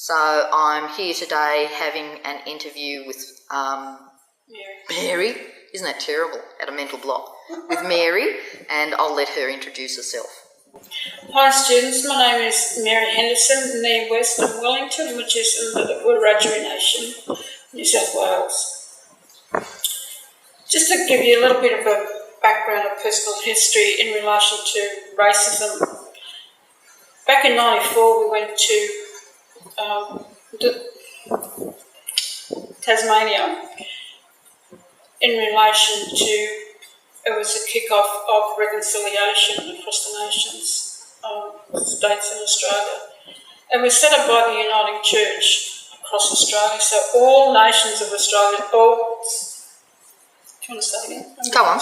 So I'm here today having an interview with Mary. Isn't that terrible? At a mental block. With Mary, and I'll let her introduce herself. Hi students, my name is Mary Henderson, near Western Wellington, which is in the Wiradjuri Nation, New South Wales. Just to give you a little bit of a background of personal history in relation to racism. Back in '94 we went to Tasmania in relation to, it was a kick-off of reconciliation across the nations, states in Australia. It was set up by the Uniting Church across Australia, so all nations of Australia, do you want to say again? Go on.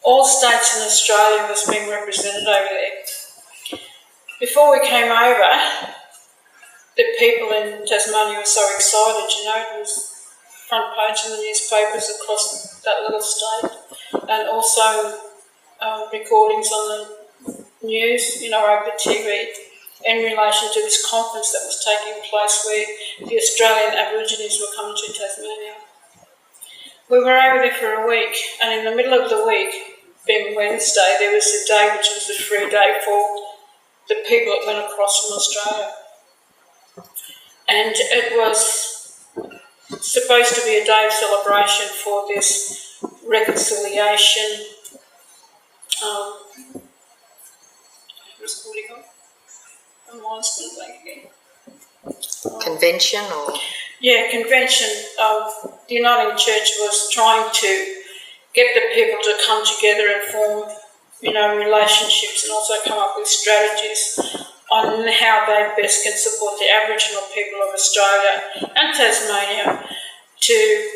All states in Australia was being represented over there. Before we came over, the people in Tasmania were so excited, it was front page in the newspapers across that little state, and also recordings on the news, over TV, in relation to this conference that was taking place where the Australian Aborigines were coming to Tasmania. We were over there for a week, and in the middle of the week, being Wednesday, there was a day which was a free day for the people that went across from Australia. And it was supposed to be a day of celebration for this reconciliation, what do you call it? My mind's going blank again. Convention or? Yeah, convention. The Uniting Church was trying to get the people to come together and form, relationships, and also come up with strategies on how they best can support the Aboriginal people of Australia and Tasmania to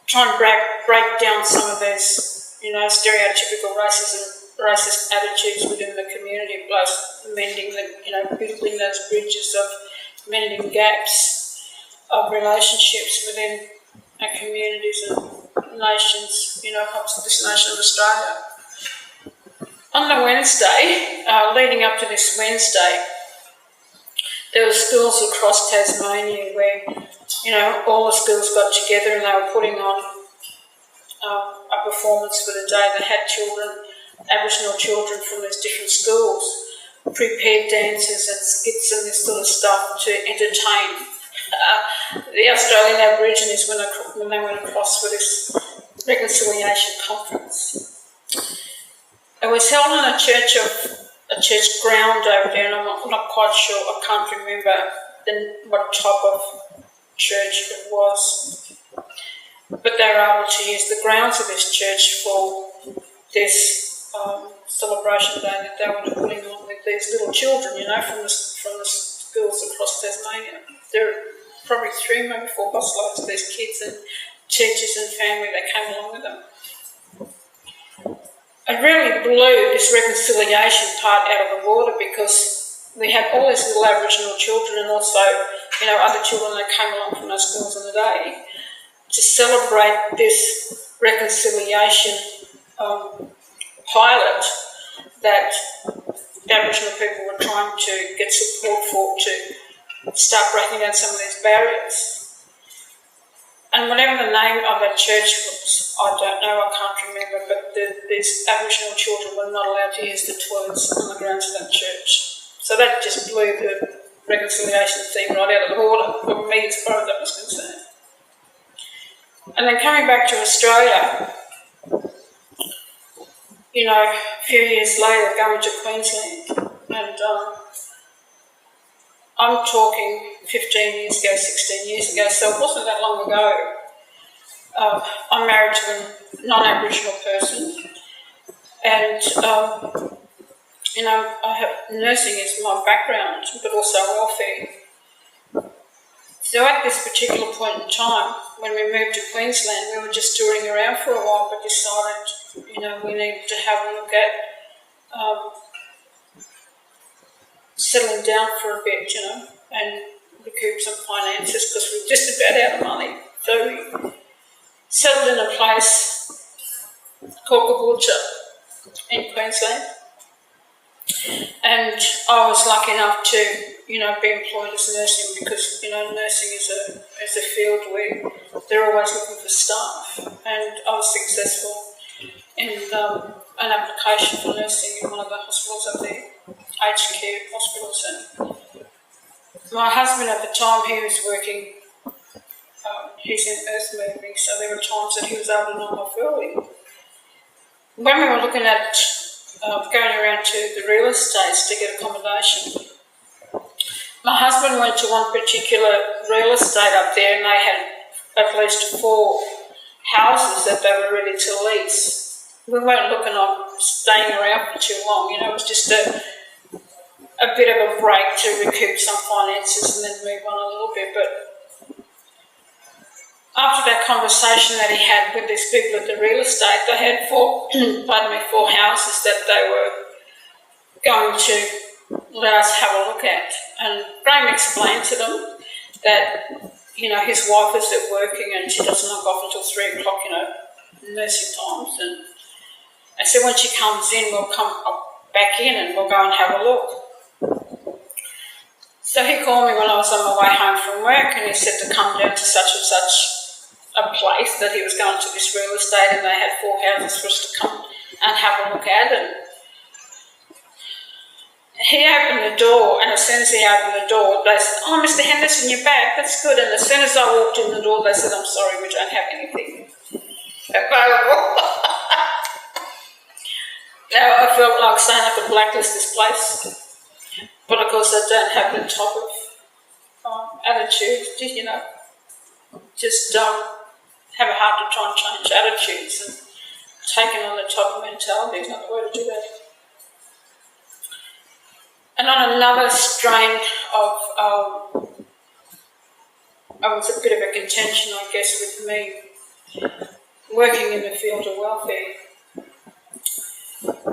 try and break down some of those, stereotypical racist attitudes within the community, plus mending building those bridges of mending gaps of relationships within our communities and nations, across this nation of Australia. On the Wednesday, leading up to this Wednesday, there were schools across Tasmania where, all the schools got together and they were putting on a performance for the day. They had children, Aboriginal children from these different schools, prepared dances and skits and this sort of stuff to entertain the Australian Aborigines when they went across for this reconciliation conference. It was held in a church ground over there, and I'm not quite sure. I can't remember what type of church it was, but they were able to use the grounds of this church for this celebration day that they were putting on with these little children, from the schools across Tasmania. There were probably 3, maybe 4 busloads of these kids and teachers and family that came along with them. It really blew this reconciliation part out of the water because we had all these little Aboriginal children and also, other children that came along from those schools on the day to celebrate this reconciliation pilot that the Aboriginal people were trying to get support for to start breaking down some of these barriers. And whatever the name of that church was, I don't know, I can't remember, but these Aboriginal children were not allowed to use the toilets on the grounds of that church. So that just blew the reconciliation thing right out of the water, for me as far as that was concerned. And then coming back to Australia, a few years later, going to Queensland, and I'm talking 15 years ago, 16 years ago, so it wasn't that long ago. I'm married to a non-Aboriginal person, and nursing is my background, but also welfare. So at this particular point in time, when we moved to Queensland, we were just touring around for a while, but decided, we needed to have a look at settling down for a bit, and recoup some finances because we were just about out of money. So we settled in a place called Caboolture in Queensland, and I was lucky enough to be employed as nursing because, nursing is a field where they're always looking for staff. And I was successful in an application for nursing in one of the hospitals up there, aged care hospitals. And my husband at the time, he was working, he's in earth moving, so there were times that he was able to knock off early. When we were looking at going around to the real estates to get accommodation, my husband went to one particular real estate up there and they had at least 4 houses that they were ready to lease. We weren't looking on staying around for too long, it was just a bit of a break to recoup some finances and then move on a little bit. But after that conversation that he had with these people at the real estate, they had 4 houses that they were going to let us have a look at. And Graham explained to them that, his wife is at working and she doesn't knock off until 3 o'clock, nursing times. And I said, when she comes in, we'll come back in and we'll go and have a look. So he called me when I was on my way home from work and he said to come down to such and such a place, that he was going to this real estate and they had 4 houses for us to come and have a look at. And he opened the door, and as soon as he opened the door, they said, "Oh, Mr. Henderson, you're back, that's good." And as soon as I walked in the door, they said, "I'm sorry, we don't have anything available." Now, I felt like saying I could blacklist this place, but of course I don't have the type of attitude, just have a heart to try and change attitudes, and taking on the type of mentality is not the way to do that. And on another strain of, it was a bit of a contention, I guess, with me working in the field of welfare.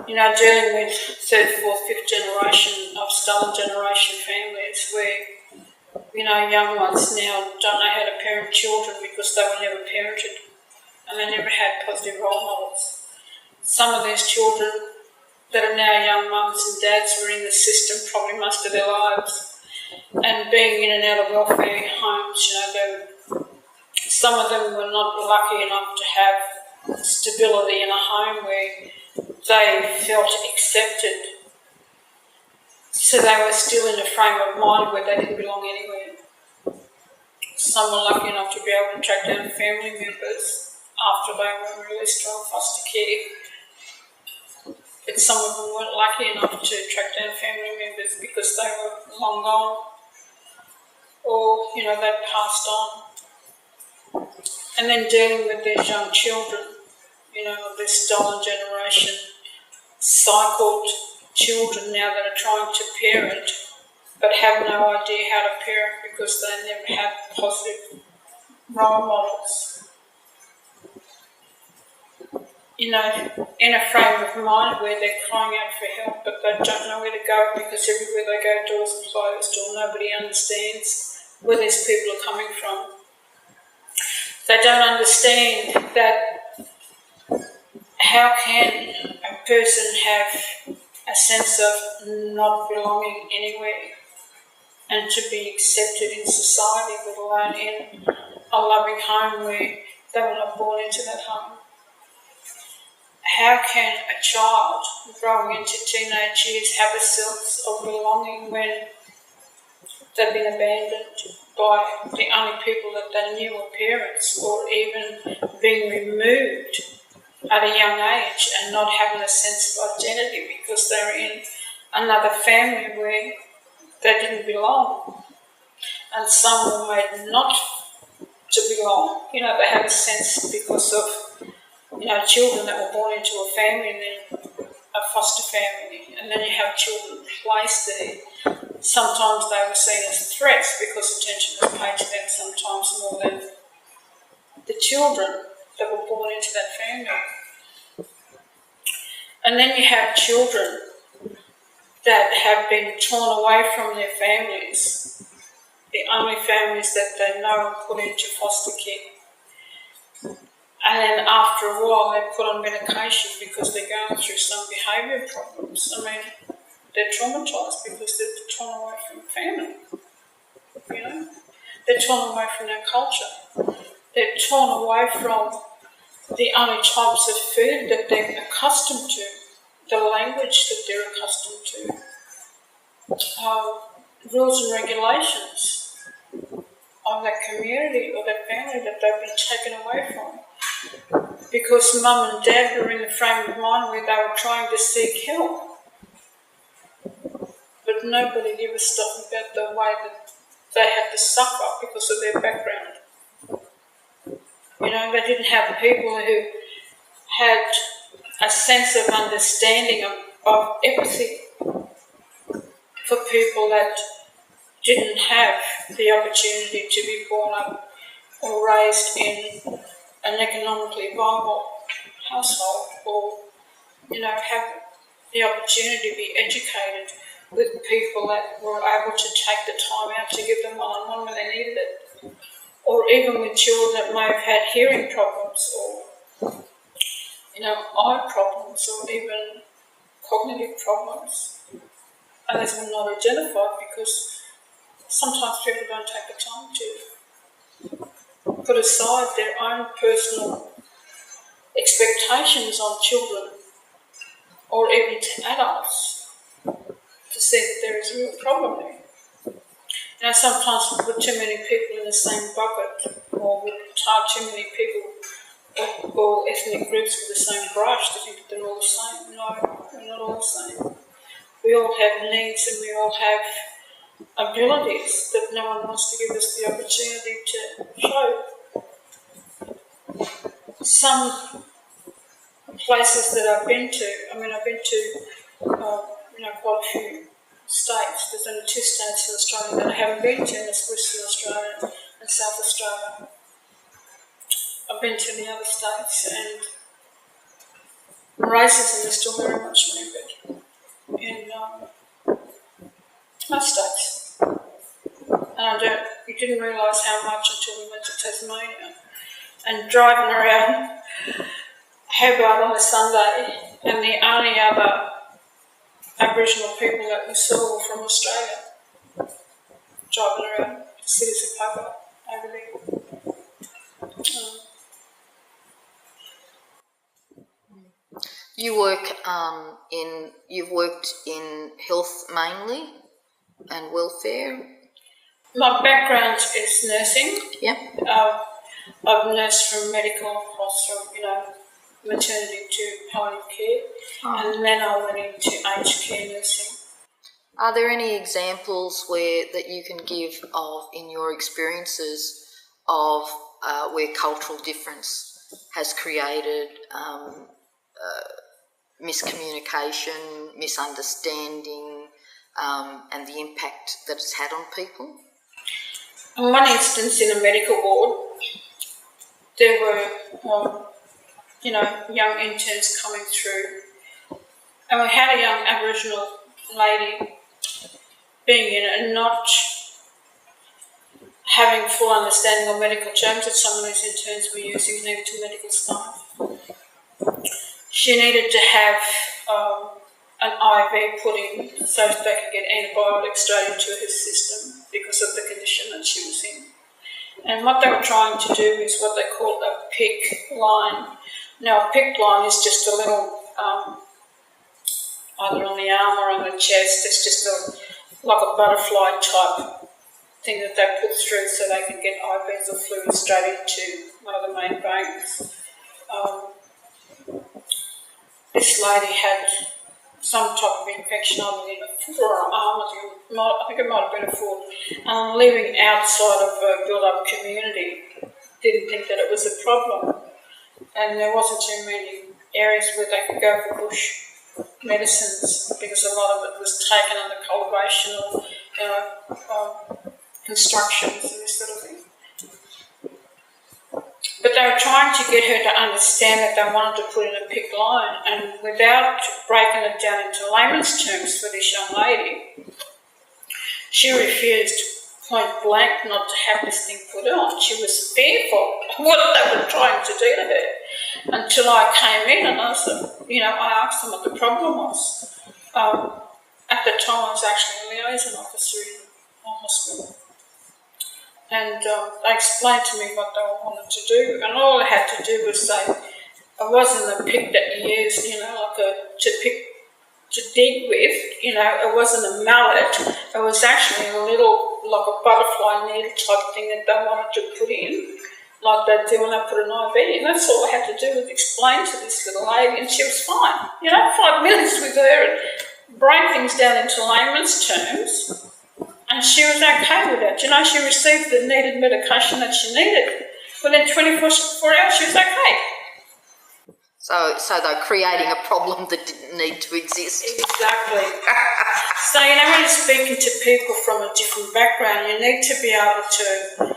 Dealing with 3rd, 4th, 5th generation of stolen generation families where young ones now don't know how to parent children because they were never parented and they never had positive role models. Some of these children that are now young mums and dads were in the system probably most of their lives, and being in and out of welfare homes, some of them were not lucky enough to have stability in a home where they felt accepted. So they were still in a frame of mind where they didn't belong anywhere. Some were lucky enough to be able to track down family members after they were released from foster care. But some of them weren't lucky enough to track down family members because they were long gone or, they'd passed on. And then dealing with these young children, this stolen generation, cycled children now that are trying to parent but have no idea how to parent because they never had positive role models. In a frame of mind where they're crying out for help but they don't know where to go because everywhere they go doors are closed or nobody understands where these people are coming from. They don't understand that how can a person have a sense of not belonging anywhere and to be accepted in society, let alone in a loving home where they were not born into that home. How can a child growing into teenage years have a sense of belonging when they've been abandoned by the only people that they knew were parents, or even being removed at a young age and not having a sense of identity because they're in another family where they didn't belong? And some were made not to belong. They had a sense because of children that were born into a family and then a foster family, and then you have children placed there. Sometimes they were seen as threats because attention was paid to them, sometimes more than the children that were born into that family. And then you have children that have been torn away from their families, the only families that they know, and put into foster care. And then after a while they're put on medication because they're going through some behaviour problems. I mean, they're traumatised because they're torn away from family, you know. They're torn away from their culture. They're torn away from the only types of food that they're accustomed to, the language that they're accustomed to, rules and regulations of that community or that family that they've been taken away from because mum and dad were in the frame of mind where they were trying to seek help. But nobody gave a stuff about the way that they had to suffer because of their background. You know, they didn't have people who had a sense of understanding of empathy for people that didn't have the opportunity to be born up or raised in an economically viable household or, you know, have the opportunity to be educated with people that were able to take the time out to give them one-on-one when they needed it. Or even with children that may have had hearing problems or, you know, eye problems or even cognitive problems. And those were not identified because sometimes people don't take the time to put aside their own personal expectations on children or even to adults to see that there is a real problem there. You know, sometimes we put too many people in the same bucket or we tar too many people or ethnic groups with the same brush to think that they're all the same. No, we're not all the same. We all have needs and we all have abilities that no one wants to give us the opportunity to show. Some places that I've been to, I've been to quite a few states. There's only 2 states in Australia that I haven't been to, and it's Western Australia and South Australia. I've been to the other states, and racism is still very much rampant in most states. And you didn't realise how much until we went to Tasmania and driving around Hobart on a Sunday, and the only other Aboriginal people that we saw were from Australia, driving around the cities of Hobart over there. You've worked in health mainly and welfare. My background is nursing. Yep. I've nursed from medical across from maternity to palliative care, and then I went into aged care nursing. Are there any examples that you can give of, in your experiences, of where cultural difference has created miscommunication, misunderstanding, and the impact that it's had on people? In one instance, in a medical ward, there were young interns coming through, and we had a young Aboriginal lady being in it and not having full understanding of medical terms that some of these interns were using, and even to medical staff. She needed to have an IV put in so that they could get antibiotics straight into her system because of the condition that she was in. And what they were trying to do is what they call a PICC line. Now, a PICC line is just a little, either on the arm or on the chest, it's just like a butterfly type thing that they put through so they can get IVs of fluid straight into one of the main veins. This lady had some type of infection either in a foot or an arm, I think it might have been a foot, living outside of a built-up community, didn't think that it was a problem. And there wasn't too many areas where they could go for bush medicines because a lot of it was taken under cultivation or constructions and this sort of thing. But they were trying to get her to understand that they wanted to put in a PICC line, and without breaking it down into layman's terms for this young lady, she refused point blank not to have this thing put on. She was fearful of what they were trying to do to her until I came in and I asked them what the problem was. at the time I was actually a liaison officer in a hospital. And they explained to me what they wanted to do, and all I had to do was say, I wasn't a pick that you used, to dig with, it wasn't a mallet, it was actually a little, like a butterfly needle type thing that they wanted to put in, like they do when they put an IV, and that's all I had to do was explain to this little lady, and she was fine. 5 minutes with her and break things down into layman's terms, and she was okay with it. She received the needed medication that she needed. Within 24 hours, she was okay. So they're creating a problem that didn't need to exist. Exactly. So, when you're speaking to people from a different background, you need to be able to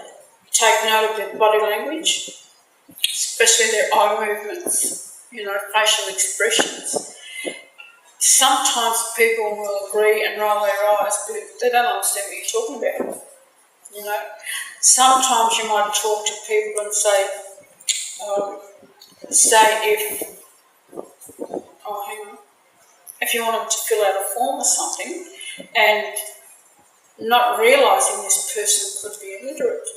take note of their body language, especially their eye movements, facial expressions. Sometimes people will agree and roll their eyes, but they don't understand what you're talking about. Sometimes you might talk to people and say if you want them to fill out a form or something, and not realising this person could be illiterate.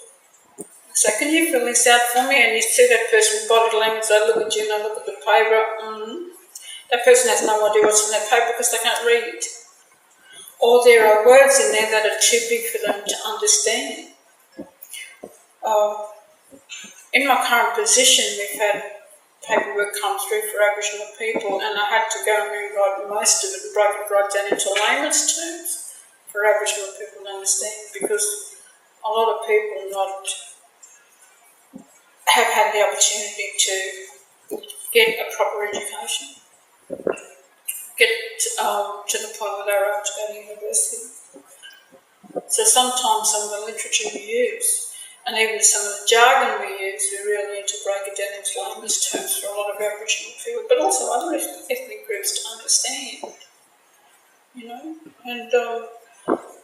So can you fill this out for me? And you see that person's body language, they look at you and they look at the paper. That person has no idea what's in that paper because they can't read it. Or there are words in there that are too big for them to understand. In my current position, we've had paperwork come through for Aboriginal people, and I had to go and rewrite most of it and break it right down into layman's terms for Aboriginal people to understand, because a lot of people have had the opportunity to get a proper education, get to the point where they're able to go to university. So sometimes some of the literature we use, and even some of the jargon we use, we really need to break it down into layman's terms for a lot of Aboriginal people, but also other ethnic groups to understand. And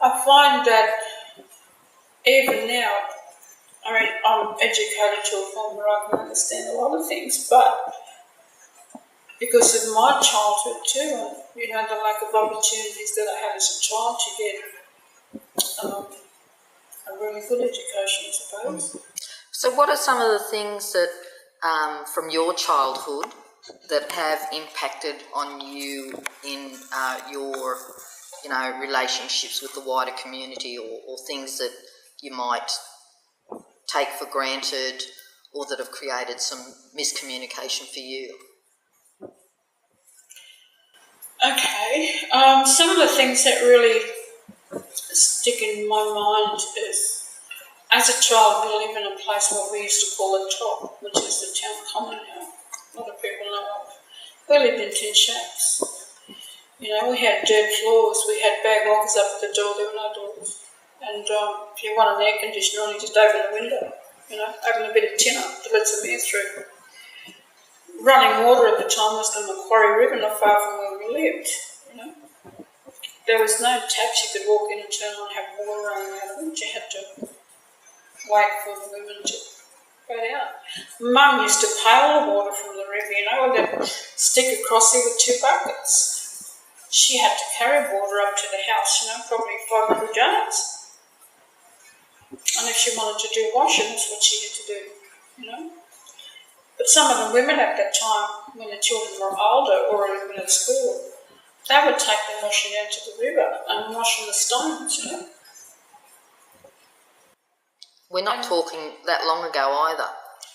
I find that even now, I'm educated to a point where I can understand a lot of things, but because of my childhood too, and the lack of opportunities that I had as a child to get a really good education, I suppose. So what are some of the things that from your childhood that have impacted on you in your relationships with the wider community, or things that you might take for granted or that have created some miscommunication for you? Okay, some of the things that really stick in my mind is, as a child, we live in a place what we used to call the top, which is the town common now. A lot of people know of. We lived in tin shacks. We had dirt floors, we had bag lockers up at the door, there were no doors. And if you want an air conditioner on, you just open the window, open a bit of tin up to let some air through. Running water at the time was the Macquarie River, not far from where we lived, There was no taps you could walk in and turn on and have water running out of it. You had to wait for the women to go out. Mum used to pail the water from the river, with a stick across there with 2 buckets. She had to carry water up to the house, probably 500 yards. And if she wanted to do washing, that's what she had to do, But some of the women at that time, when the children were older or even at school, they would take their washing down to the river and wash on the stones, We're not talking that long ago either.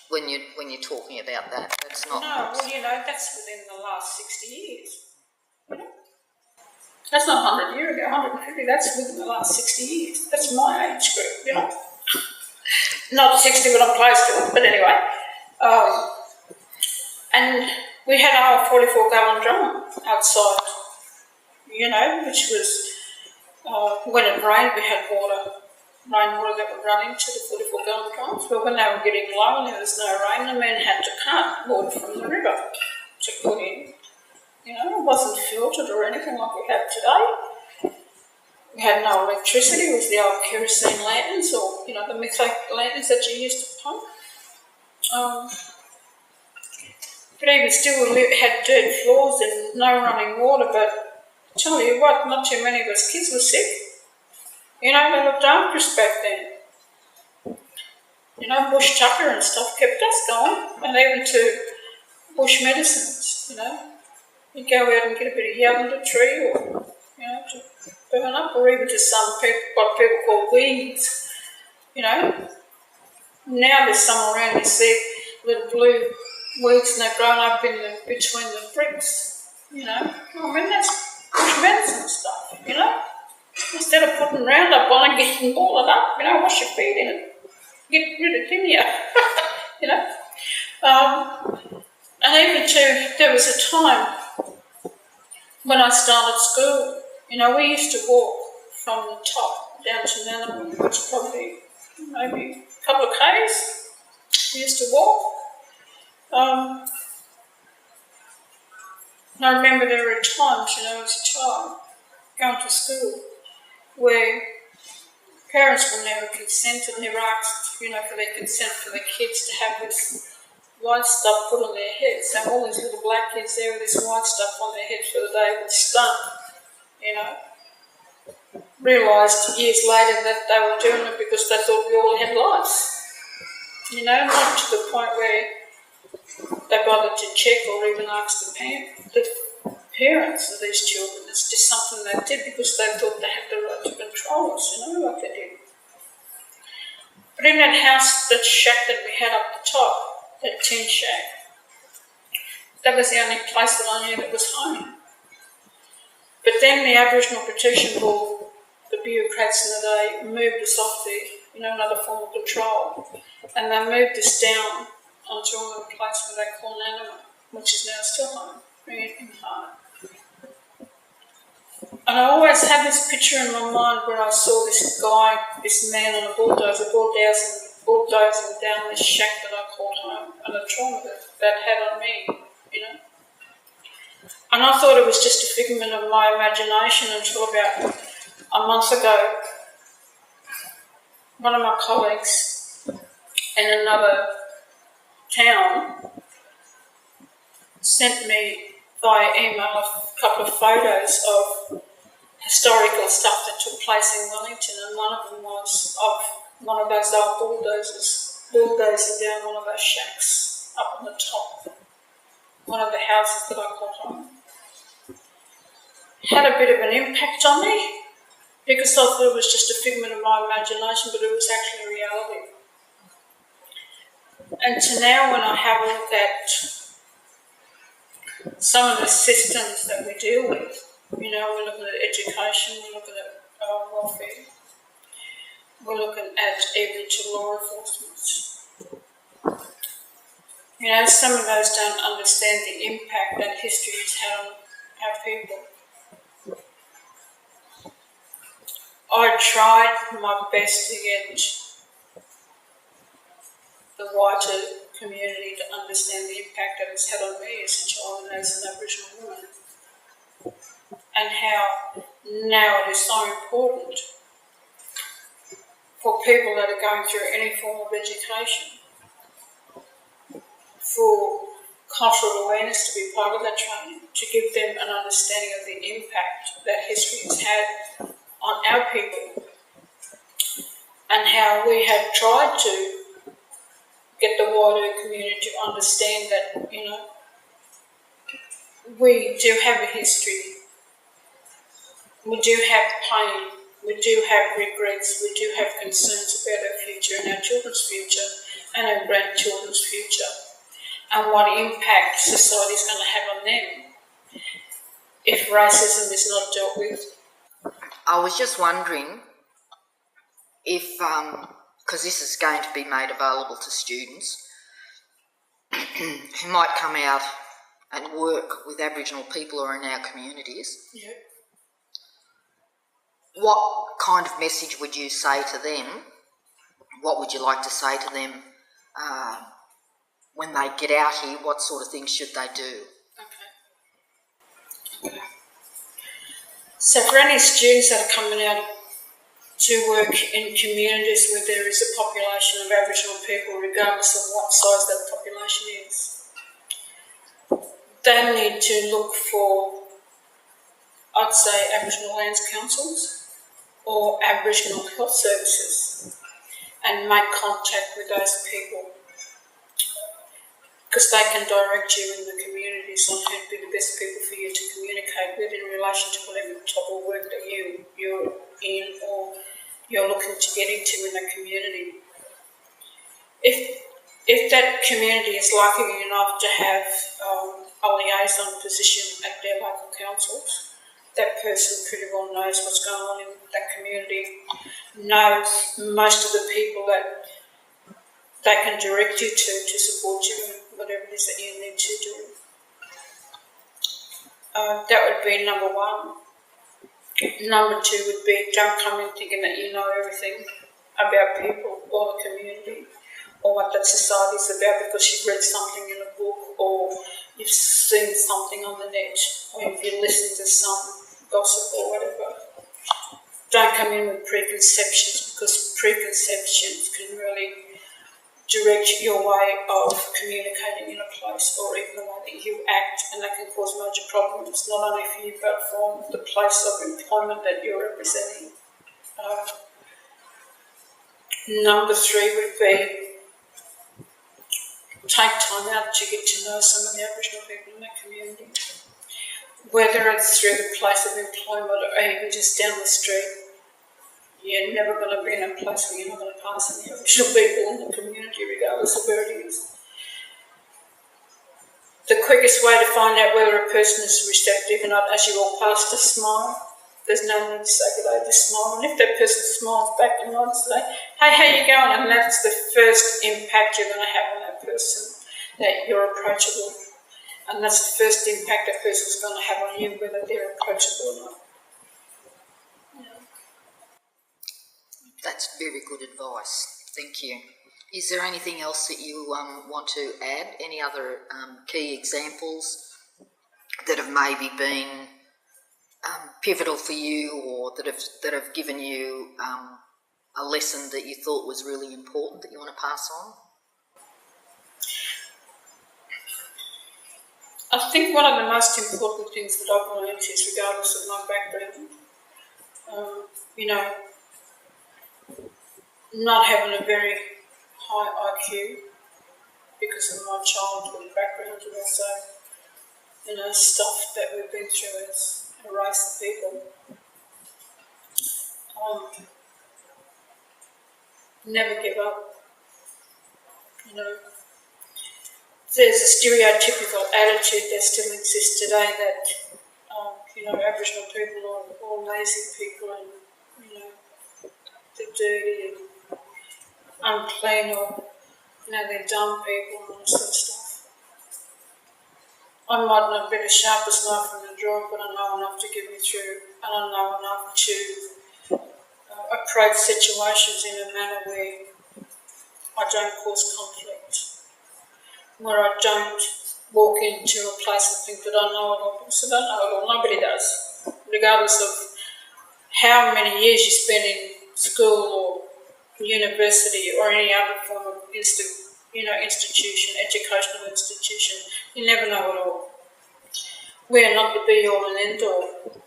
When you're talking about that, that's not. No, well, that's within the last 60 years. That's not 100 years ago, 150. That's within the last 60 years. That's my age group, Not 60, but I'm close to it. But anyway, and we had our 44-gallon drum outside, which was when it rained, we had rainwater that would run into the 44-gallon drums. But when they were getting low and there was no rain, the men had to cart water from the river to put in. It wasn't filtered or anything like we have today. We had no electricity. It was the old kerosene lanterns, or the methane lanterns that you used to pump. But even still, we had dirt floors and no running water. But Tell you what, not too many of us kids were sick. You know, they looked after us back then. You know, bush tucker and stuff kept us going, and even to bush medicines, you know. You go out and get a bit of yavanda tree or, you know, to burn up, or even to some people, what people call weeds, you know. Now there's some around you see little blue weeds and they're growing up between the bricks, you know. I mean, that's bush medicine stuff, you know. Instead of putting Roundup on and getting boiled up, you know, wash your feet in it, get rid of tinea, you know. And even too, there was a time when I started school, you know, we used to walk from the top down to Nanaman, which is probably maybe a couple of k's. We used to walk. And I remember there were times, you know, as a child, going to school, where parents will never consent and never asked, you know, for their consent for the kids to have this white stuff put on their heads. So all these little black kids there with this white stuff on their heads for the day were stunned, you know. Realised years later that they were doing it because they thought we all had lice. You know, not to the point where they bothered to check or even ask the parents of these children. It's just something they did because they thought they had the right to control us, you know, like they did. But in that house, that shack that we had up the top, that tin shack, that was the only place that I knew that was home. But then the Aboriginal Protection Board, the bureaucrats in the day, moved us off the, you know, another form of control, and they moved us down onto a place where they call Nanaman, which is now still home, in Hart. And I always had this picture in my mind where I saw this guy, this man on a bulldozer, bulldozing down this shack that I called home, and the trauma that had on me, you know. And I thought it was just a figment of my imagination until about a month ago, one of my colleagues in another town sent me via email a couple of photos of historical stuff that took place in Wellington, and one of them was of one of those old bulldozing down one of those shacks up on the top, one of the houses that I called home. Had a bit of an impact on me because I thought it was just a figment of my imagination, but it was actually reality. And to now, when I have a look at some of the systems that we deal with, you know, we're looking at education, we're looking at welfare, we're looking at even to law enforcement. You know, some of those don't understand the impact that history has had on our people. I tried my best to get the wider community to understand the impact that it's had on me as a child and as an Aboriginal woman, and how now it is so important for people that are going through any form of education, for cultural awareness to be part of that training, to give them an understanding of the impact that history has had on our people, and how we have tried to get the wider community to understand that, you know, we do have a history, we do have pain, we do have regrets, we do have concerns about our future and our children's future and our grandchildren's future, and what impact society is going to have on them if racism is not dealt with. I was just wondering if, because this is going to be made available to students who might come out and work with Aboriginal people or in our communities, Yeah. what kind of message would you say to them? What would you like to say to them when they get out here? What sort of things should they do? Okay. So for any students that are coming out to work in communities where there is a population of Aboriginal people, regardless of what size that population is, they need to look for I'd say Aboriginal Lands Councils or Aboriginal Health Services and make contact with those people, because they can direct you in the communities on who'd be the best people for you to communicate with in relation to whatever type of work that you're in or you're looking to get into in the community. If that community is lucky enough to have a liaison position at their local councils, that person pretty well knows what's going on in that community, knows most of the people that they can direct you to support you in whatever it is that you need to do. That would be number one. Number two would be don't come in thinking that you know everything about people or the community or what that society is about because you've read something in a book or you've seen something on the net or if you listen to some gossip or whatever. Don't come in with preconceptions, because preconceptions can really direct your way of communicating in a place or even the way that you act, and that can cause major problems, not only for you but from the place of employment that you're representing. Number three would be take time out to get to know some of the Aboriginal people in that community, whether it's through the place of employment or even just down the street. You're never going to be in a place where you're not going to pass any Aboriginal people in the community, regardless of where it is. The quickest way to find out whether a person is receptive or not, as you walk past, a smile. There's no need to say good day, just smile. And if that person smiles back and nods, say, hey, how you going? And that's the first impact you're going to have on that person, that you're approachable. And that's the first impact that person's going to have on you, whether they're approachable or not. That's very good advice. Thank you. Is there anything else that you want to add? Any other key examples that have maybe been pivotal for you, or that have given you a lesson that you thought was really important that you want to pass on? I think one of the most important things that I've learned is, regardless of my background, not having a very high IQ because of my childhood background and also, stuff that we've been through as a race of people. Never give up. There's a stereotypical attitude that still exists today that, Aboriginal people are all lazy people and, they're dirty and unclean or, they're dumb people and all that sort of stuff. I might not be the sharpest knife in the drawer, but I know enough to get me through, and I know enough to approach situations in a manner where I don't cause conflict, where I don't walk into a place and think that I know it all, because I don't know it all. Nobody does, regardless of how many years you spend in school or university or any other form of institution, educational institution. You never know it all. We are not the be-all and end-all.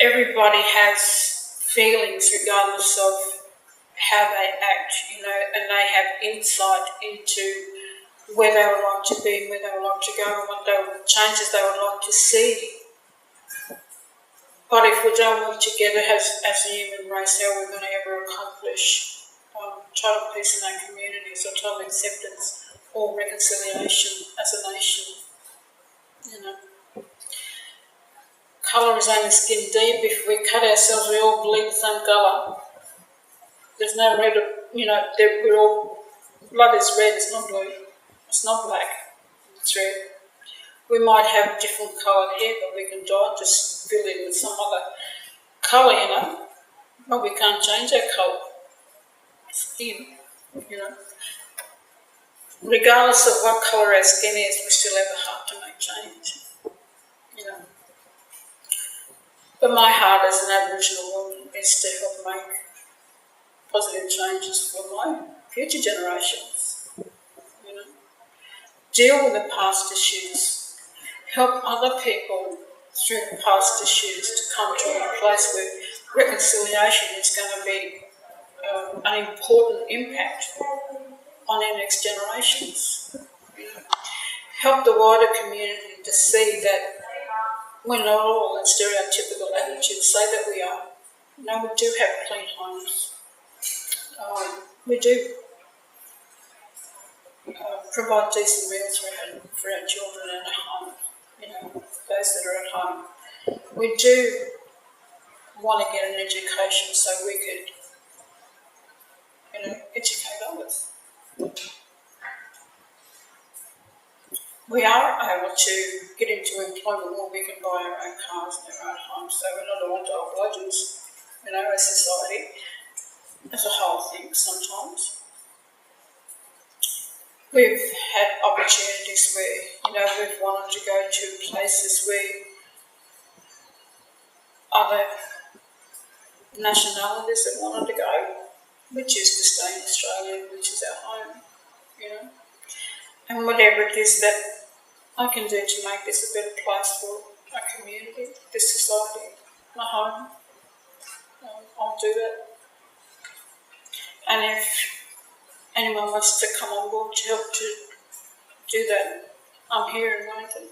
Everybody has feelings regardless of how they act, and they have insight into where they would like to be, where they would like to go, and what changes they would like to see. But if we don't work together as a human race, how are we going to ever accomplish total peace in our communities, or total acceptance or reconciliation as a nation? Colour is only skin deep. If we cut ourselves, we all bleed the same colour. There's no red, we're all, blood is red, it's not blue, it's not black, it's red. We might have different coloured hair, but we can dye it, just fill it with some other colour, but we can't change our colour. Skin, Regardless of what colour our skin is, we still have a heart to make change, But my heart as an Aboriginal woman is to help make positive changes for my future generations, Deal with the past issues, help other people through the past issues to come to a place where reconciliation is going to be an important impact on our next generations. Help the wider community to see that we're not all in stereotypical attitudes, say that we are. No, we do have clean homes. We do provide decent meals for our children at home, those that are at home. We do want to get an education so we could, educate others. We are able to get into employment where we can buy our own cars and our own homes, so we're not all dog lodgers, as society, as a whole thing sometimes. We've had opportunities where, we've wanted to go to places where other nationalities have wanted to go, which is to stay in Australia, which is our home, And whatever it is that I can do to make this a better place for our community, this society, my home, I'll do that. And if anyone wants to come on board to help to do that, I'm here in Wellington.